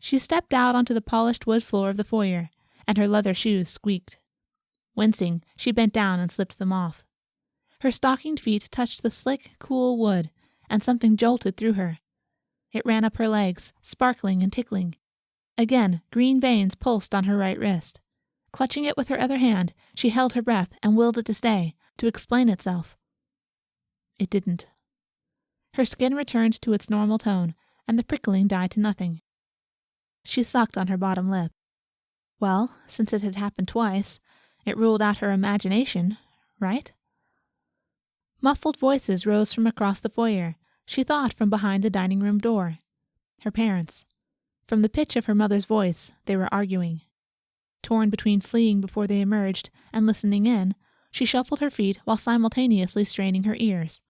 She stepped out onto the polished wood floor of the foyer, and her leather shoes squeaked. Wincing, she bent down and slipped them off. Her stockinged feet touched the slick, cool wood, and something jolted through her. It ran up her legs, sparkling and tickling. Again, green veins pulsed on her right wrist. Clutching it with her other hand, she held her breath and willed it to stay, to explain itself. It didn't. Her skin returned to its normal tone, and the prickling died to nothing. She sucked on her bottom lip. Well, since it had happened twice, it ruled out her imagination, right? Muffled voices rose from across the foyer, she thought from behind the dining room door. Her parents. From the pitch of her mother's voice, they were arguing. Torn between fleeing before they emerged and listening in, she shuffled her feet while simultaneously straining her ears.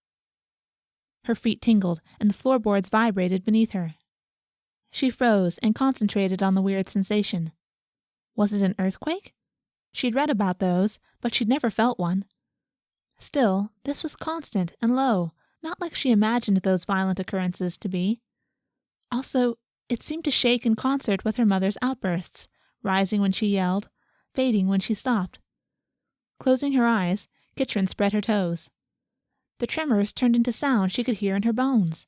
Her feet tingled, and the floorboards vibrated beneath her. She froze and concentrated on the weird sensation. Was it an earthquake? She'd read about those, but she'd never felt one. Still, this was constant and low, not like she imagined those violent occurrences to be. Also, it seemed to shake in concert with her mother's outbursts, rising when she yelled, fading when she stopped. Closing her eyes, Kitrin spread her toes. The tremors turned into sound she could hear in her bones.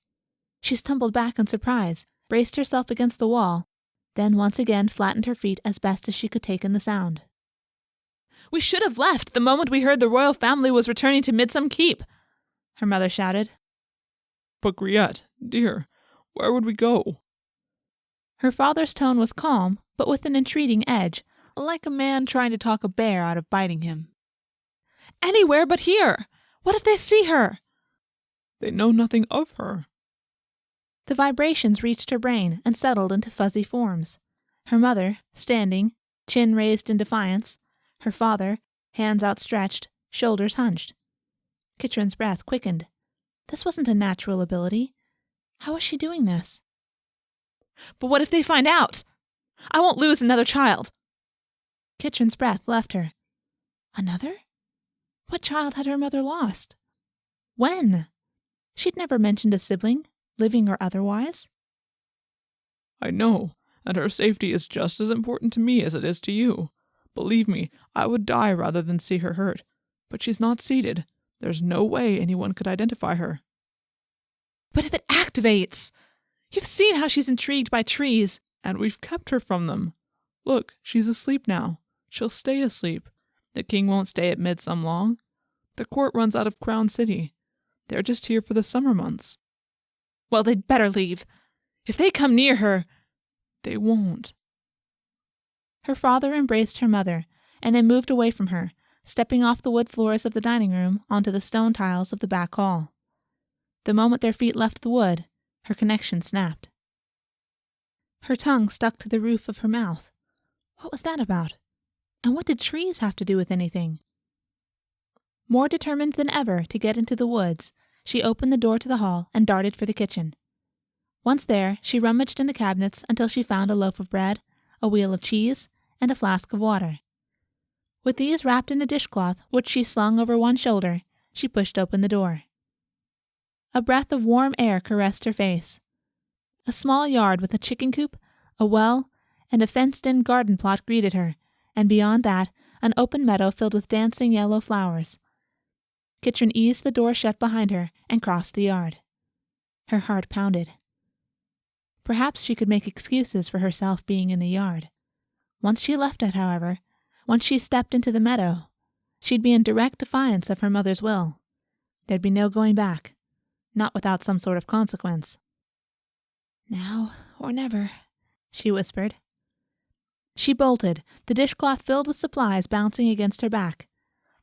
She stumbled back in surprise, braced herself against the wall, then once again flattened her feet as best as she could take in the sound. "We should have left the moment we heard the royal family was returning to Midsum Keep," her mother shouted. "But Griette, dear, where would we go?" Her father's tone was calm, but with an entreating edge, like a man trying to talk a bear out of biting him. "Anywhere but here! What if they see her?" "They know nothing of her." The vibrations reached her brain and settled into fuzzy forms. Her mother, standing, chin raised in defiance. Her father, hands outstretched, shoulders hunched. Kitrin's breath quickened. This wasn't a natural ability. How was she doing this? "But what if they find out? I won't lose another child." Kitrin's breath left her. Another? What child had her mother lost? When? She'd never mentioned a sibling, living or otherwise. "I know, and her safety is just as important to me as it is to you. Believe me, I would die rather than see her hurt. But she's not seated. There's no way anyone could identify her." "But if it activates? You've seen how she's intrigued by trees." "And we've kept her from them. Look, she's asleep now. She'll stay asleep. The king won't stay at Midsum long. The court runs out of Crown City. They're just here for the summer months." "Well, they'd better leave. If they come near her—" "They won't." Her father embraced her mother, and they moved away from her, stepping off the wood floors of the dining room onto the stone tiles of the back hall. The moment their feet left the wood, her connection snapped. Her tongue stuck to the roof of her mouth. What was that about? And what did trees have to do with anything? More determined than ever to get into the woods, she opened the door to the hall and darted for the kitchen. Once there, she rummaged in the cabinets until she found a loaf of bread, a wheel of cheese, and a flask of water. With these wrapped in a dishcloth which she slung over one shoulder, she pushed open the door. A breath of warm air caressed her face. A small yard with a chicken coop, a well, and a fenced-in garden plot greeted her, and beyond that, an open meadow filled with dancing yellow flowers. Kitrin eased the door shut behind her and crossed the yard. Her heart pounded. Perhaps she could make excuses for herself being in the yard. Once she left it, however, once she stepped into the meadow, she'd be in direct defiance of her mother's will. There'd be no going back, not without some sort of consequence. "Now or never," she whispered. She bolted, the dishcloth filled with supplies bouncing against her back.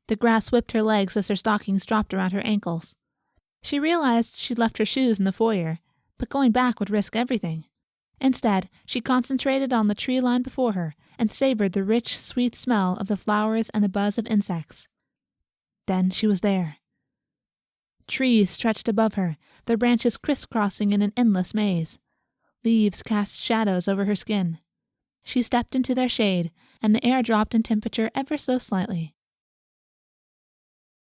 The grass whipped her legs as her stockings dropped around her ankles. She realized she'd left her shoes in the foyer, but going back would risk everything. Instead, she concentrated on the tree line before her and savored the rich, sweet smell of the flowers and the buzz of insects. Then she was there. Trees stretched above her, their branches crisscrossing in an endless maze. Leaves cast shadows over her skin. She stepped into their shade, and the air dropped in temperature ever so slightly.